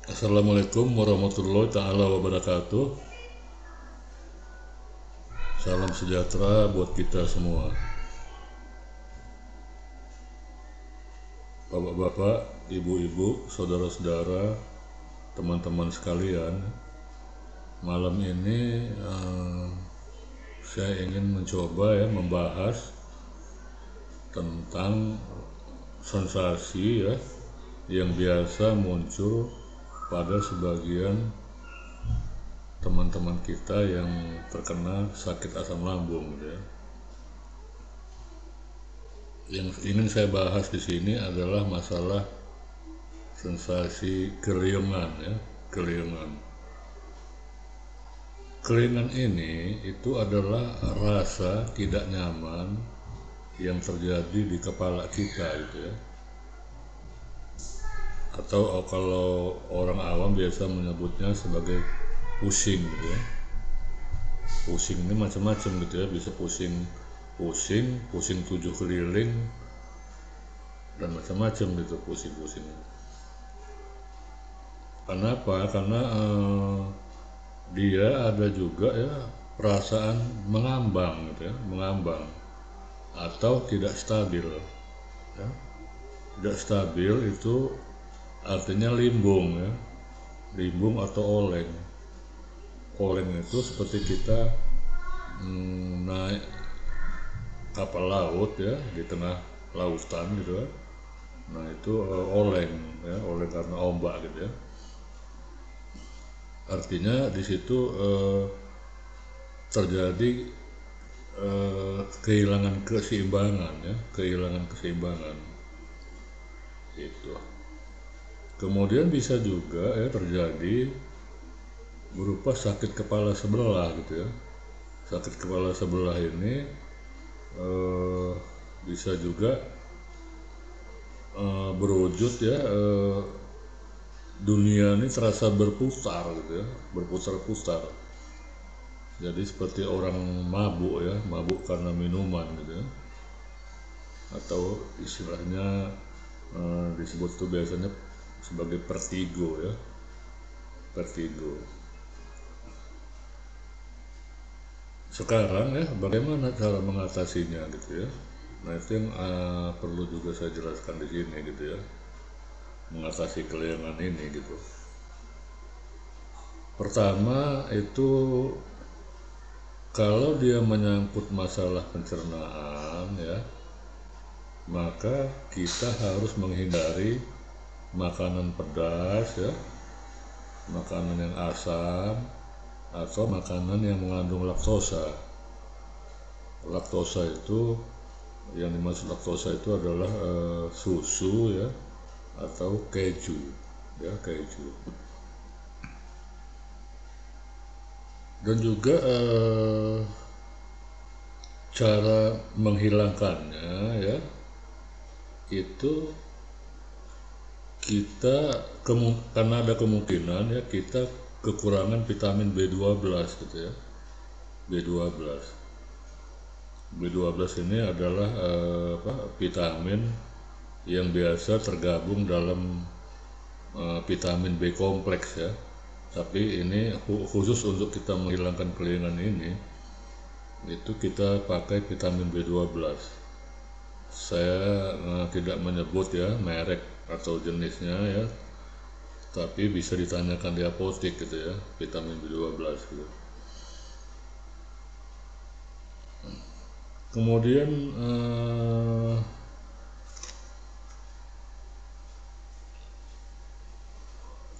Assalamualaikum warahmatullahi ta'ala wabarakatuh. Salam sejahtera buat kita semua. Bapak-bapak, ibu-ibu, saudara-saudara, teman-teman sekalian. Malam ini saya ingin mencoba membahas tentang sensasi yang biasa muncul pada sebagian teman-teman kita yang terkena sakit asam lambung gitu ya. Yang ingin saya bahas di sini adalah masalah sensasi keliungan ya, keliungan. Keliungan ini itu adalah rasa tidak nyaman yang terjadi di kepala kita gitu ya. Atau kalau orang awam biasa menyebutnya sebagai pusing gitu ya. Pusing ini macam-macam gitu ya, bisa pusing 7 keliling dan macam-macam gitu pusing-pusing. Kenapa? Karena dia ada juga ya perasaan mengambang gitu ya, mengambang atau tidak stabil ya. Tidak stabil itu artinya limbung ya, limbung atau oleng. Oleng itu seperti kita naik kapal laut ya di tengah lautan gitu ya. Nah itu oleng ya, oleng karena ombak gitu ya. Artinya di situ terjadi kehilangan keseimbangan ya, kehilangan keseimbangan itu. Kemudian bisa juga ya terjadi berupa sakit kepala sebelah gitu ya. Sakit kepala sebelah ini bisa juga berwujud ya dunia ini terasa berputar gitu ya, berputar-putar. Jadi seperti orang mabuk ya, mabuk karena minuman gitu ya. Atau istilahnya disebut tuh biasanya sebagai vertigo ya, vertigo. Sekarang ya bagaimana cara mengatasinya gitu ya. Nah itu yang perlu juga saya jelaskan di sini gitu ya, mengatasi keliungan ini gitu. Pertama itu kalau dia menyangkut masalah pencernaan ya, maka kita harus menghindari makanan pedas ya, makanan yang asam, atau makanan yang mengandung laktosa. Laktosa itu, yang dimaksud laktosa itu adalah susu ya, atau keju ya, keju. Dan juga cara menghilangkannya ya, itu kita karena ada kemungkinan ya kita kekurangan vitamin B12 gitu ya. B12 B12 ini adalah vitamin yang biasa tergabung dalam vitamin B kompleks ya. Tapi ini khusus untuk kita menghilangkan keliungan ini, itu kita pakai vitamin B12. Saya tidak menyebut ya merek atau jenisnya ya, tapi bisa ditanyakan di apotek gitu ya, vitamin B12 gitu. Kemudian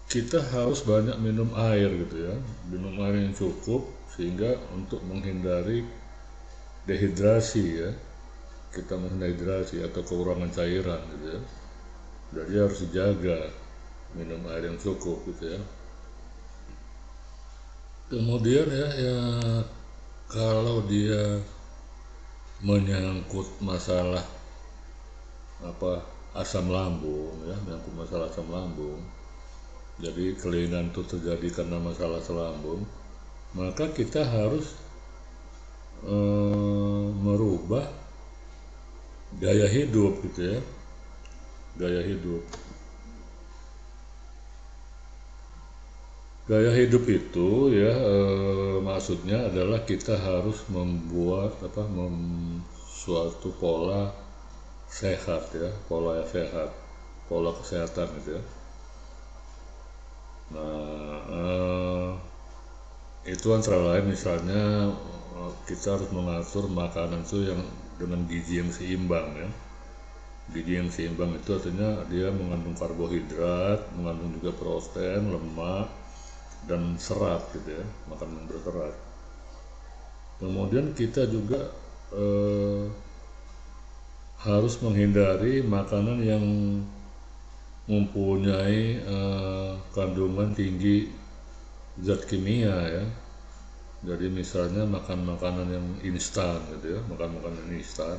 kita harus banyak minum air gitu ya, minum air yang cukup sehingga untuk menghindari dehidrasi ya, kita menghindari dehidrasi atau kekurangan cairan gitu ya. Jadi harus dijaga minum air yang cukup gitu ya. Kemudian ya kalau dia menyangkut masalah asam lambung ya, menyangkut masalah asam lambung, jadi kelainan itu terjadi karena masalah asam lambung, maka kita harus merubah gaya hidup gitu ya, gaya hidup. Gaya hidup itu ya maksudnya adalah kita harus membuat suatu pola sehat ya, pola yang sehat, pola kesehatan gitu ya. Nah, itu antara lain misalnya kita harus mengatur makanan itu yang dengan gizi yang seimbang ya. Gizi yang seimbang itu artinya dia mengandung karbohidrat, mengandung juga protein, lemak, dan serat gitu ya, makanan berserat. Kemudian kita juga eh, harus menghindari makanan yang mempunyai kandungan tinggi zat kimia ya. Jadi misalnya makan makanan yang instan gitu ya, makan makanan instan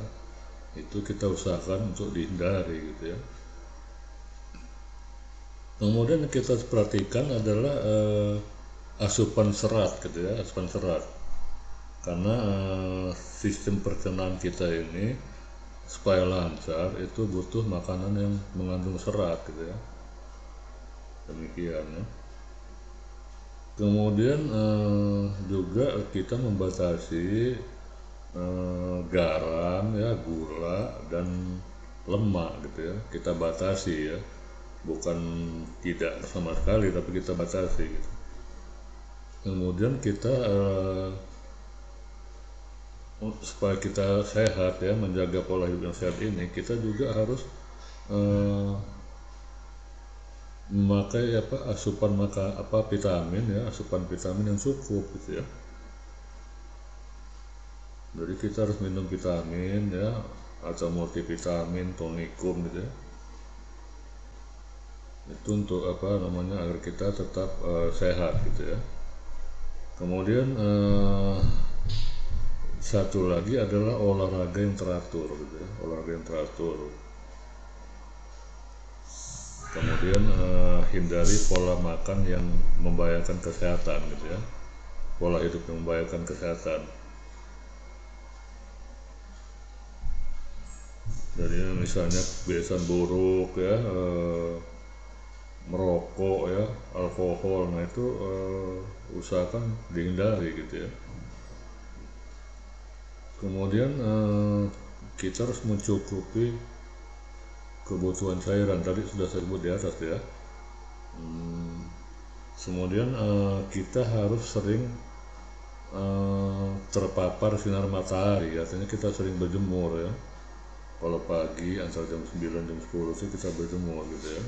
itu kita usahakan untuk dihindari gitu ya. Kemudian yang kita perhatikan adalah asupan serat gitu ya, asupan serat. Karena sistem pencernaan kita ini supaya lancar itu butuh makanan yang mengandung serat gitu ya. Demikian ya. Kemudian juga kita membatasi garam ya, gula dan lemak gitu ya. Kita batasi ya. Bukan tidak sama sekali tapi kita batasi gitu. Kemudian kita supaya kita sehat ya, menjaga pola hidup yang sehat ini, kita juga harus memakai asupan vitamin ya, asupan vitamin yang cukup gitu ya. Jadi kita harus minum vitamin ya, atau multivitamin, tonikum gitu ya. Itu untuk agar kita tetap sehat gitu ya. Kemudian satu lagi adalah olahraga yang teratur gitu ya, olahraga yang teratur. Kemudian hindari pola makan yang membahayakan kesehatan gitu ya, pola hidup yang membahayakan kesehatan. Jadi misalnya kebiasaan buruk ya, merokok ya, alkohol, nah itu usahakan dihindari gitu ya. Kemudian kita harus mencukupi kebutuhan cairan, tadi sudah saya sebut di atas ya. Kemudian kita harus sering terpapar sinar matahari, artinya kita sering berjemur ya. Kalau pagi antara jam 9 jam 10 sih kita berjemur gitu ya,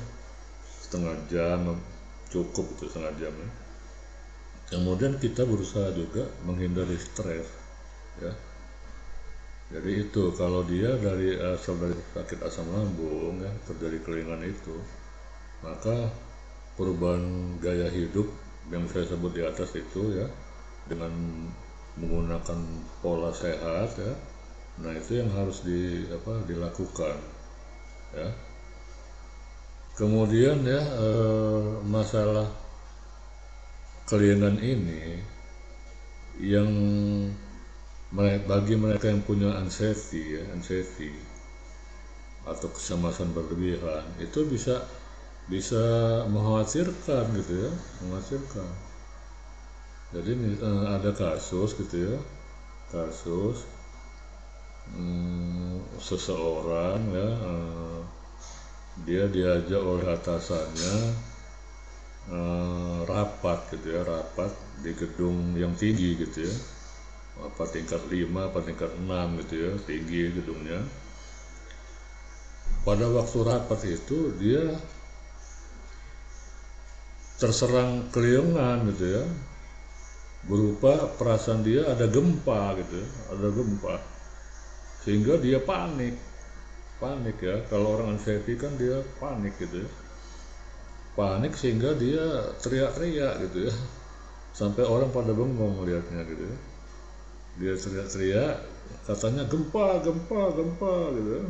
setengah jam cukup itu, setengah jam ya. Kemudian kita berusaha juga menghindari stres ya. Jadi itu kalau dia dari sakit asam lambung ya, terjadi kelingan itu, maka perubahan gaya hidup yang saya sebut di atas itu ya, dengan menggunakan pola sehat ya, nah itu yang harus dilakukan ya. Kemudian ya masalah kelingan ini yang bagi mereka yang punya anxiety atau kecemasan berlebihan itu bisa mengkhawatirkan gitu ya, mengkhawatirkan. Jadi ada kasus gitu ya, kasus seseorang ya, dia diajak oleh atasannya rapat gitu ya, rapat di gedung yang tinggi gitu ya, tingkat 5 tingkat 6 gitu ya, tinggi gedungnya. Pada waktu rapat itu dia terserang kelingan gitu ya, berupa perasaan dia ada gempa gitu ya, ada gempa, sehingga dia panik ya. Kalau orang anxiety kan dia panik gitu ya, panik sehingga dia teriak-teriak gitu ya, sampai orang pada bengong melihatnya gitu ya. Dia teriak-teriak katanya gempa gitu ya.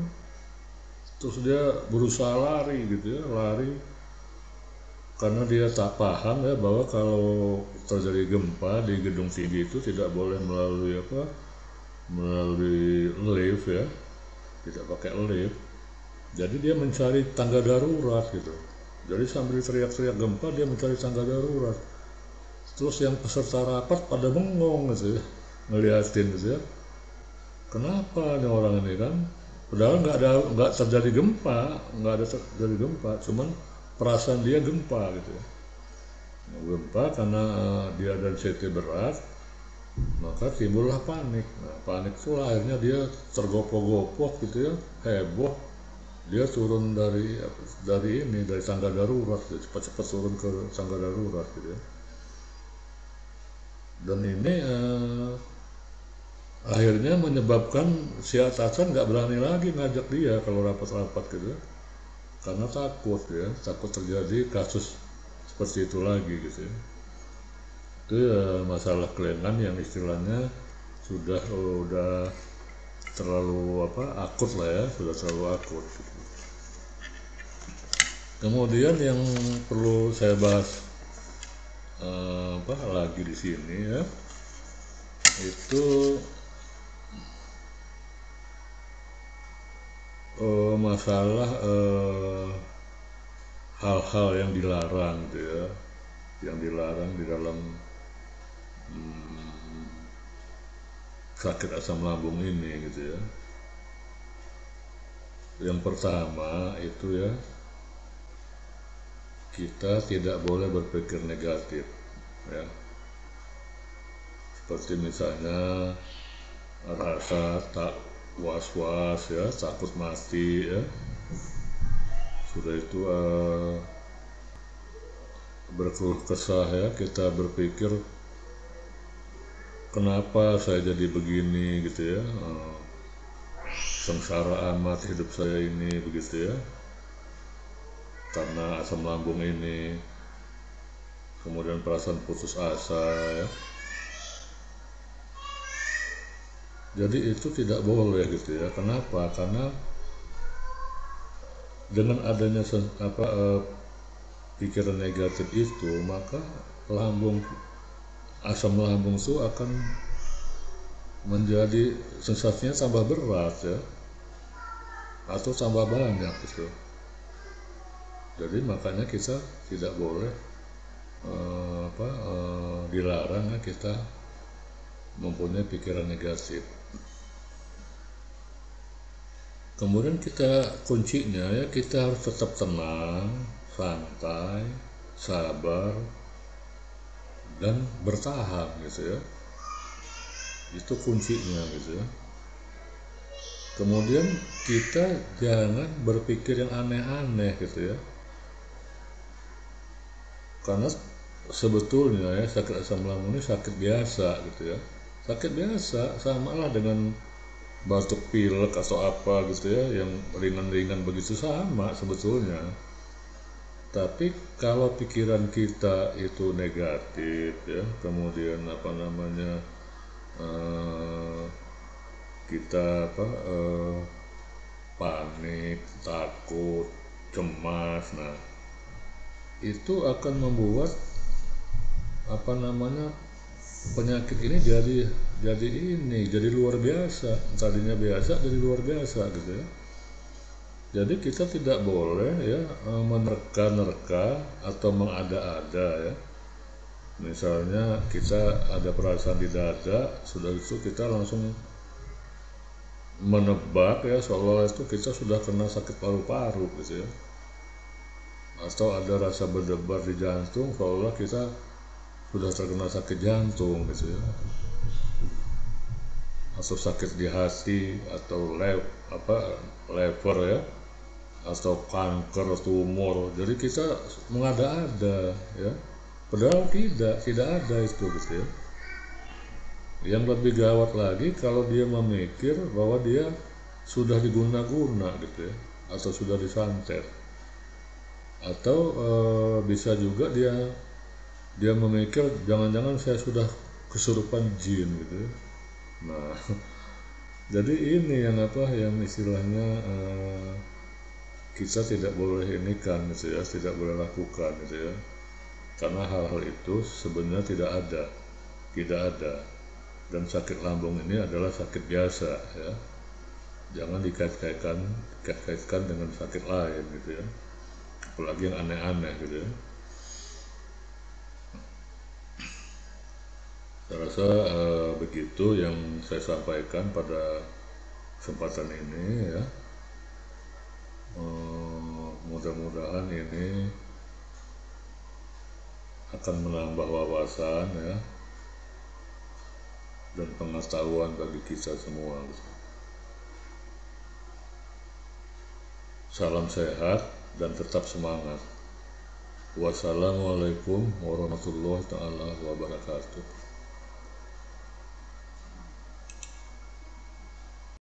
Terus dia berusaha lari gitu ya, lari karena dia tak paham ya bahwa kalau terjadi gempa di gedung tinggi itu tidak boleh melalui lift ya, tidak pakai lift. Jadi dia mencari tangga darurat gitu. Jadi sambil teriak-teriak gempa dia mencari tangga darurat. Terus yang peserta rapat pada bengong gitu ya, ngeliatin gitu ya, kenapa nih orang ini kan, padahal nggak terjadi gempa, nggak ada terjadi gempa, cuman perasaan dia gempa gitu ya. Gempa karena dia density berat, maka timbullah panik. Nah, panik itu akhirnya dia tergopoh-gopoh gitu ya, heboh. Dia turun dari tangga darurat, cepat-cepat turun ke tangga darurat gitu ya. Dan ini akhirnya menyebabkan si atasan nggak berani lagi ngajak dia kalau rapat-rapat gitu ya. Karena takut terjadi kasus seperti itu lagi gitu ya. Itu ya masalah kelengan yang istilahnya udah terlalu akut lah ya, sudah terlalu akut gitu. Kemudian yang perlu saya bahas lagi di sini ya, itu masalah hal-hal yang dilarang gitu ya, yang dilarang di dalam sakit asam lambung ini gitu ya. Yang pertama itu ya, kita tidak boleh berpikir negatif ya, seperti misalnya rasa tak was-was ya, takut mati ya, sudah itu berkeluh kesah ya, kita berpikir kenapa saya jadi begini gitu ya, sengsara amat hidup saya ini begitu ya, karena asam lambung ini. Kemudian perasaan putus asa ya. Jadi itu tidak boleh gitu ya. Kenapa? Karena dengan adanya pikiran negatif itu, maka asam lambung itu akan menjadi sensasinya tambah berat ya, atau tambah banyak gitu. Jadi makanya kita tidak boleh dilarang ya kita mempunyai pikiran negatif. Kemudian kuncinya ya, kita harus tetap tenang, santai, sabar, dan bertahan gitu ya. Itu kuncinya gitu ya. Kemudian kita jangan berpikir yang aneh-aneh gitu ya. Karena sebetulnya ya, sakit asam lambung ini sakit biasa gitu ya. Sakit biasa, samalah dengan batuk pilek atau apa gitu ya, yang ringan-ringan begitu, sama sebetulnya. Tapi kalau pikiran kita itu negatif ya, kemudian kita panik, takut, cemas, nah itu akan membuat penyakit ini jadi luar biasa. Tadinya biasa jadi luar biasa gitu ya. Jadi kita tidak boleh ya menerka-nerka atau mengada-ada ya. Misalnya kita ada perasaan di dada, sudah itu kita langsung menebak ya, seolah itu kita sudah kena sakit paru-paru gitu ya. Atau ada rasa berdebar di jantung, seolah kita sudah terkena sakit jantung gitu ya, atau sakit di hati, atau lever ya, atau kanker, tumor. Jadi kita mengada-ada ya, padahal tidak ada itu gitu ya. Yang lebih gawat lagi kalau dia memikir bahwa dia sudah diguna-guna gitu ya, atau sudah disantet, atau bisa juga dia memikir jangan-jangan saya sudah kesurupan jin gitu ya. Nah, jadi ini yang istilahnya kita tidak boleh gitu ya, tidak boleh lakukan gitu ya, karena hal-hal itu sebenarnya tidak ada, dan sakit lambung ini adalah sakit biasa ya, jangan dikait-kaitkan dengan sakit lain gitu ya, apalagi yang aneh-aneh gitu ya. Saya rasa begitu yang saya sampaikan pada kesempatan ini ya. Mudah-mudahan ini akan menambah wawasan ya dan pengetahuan bagi kita semua. Salam sehat dan tetap semangat. Wassalamualaikum warahmatullahi wabarakatuh.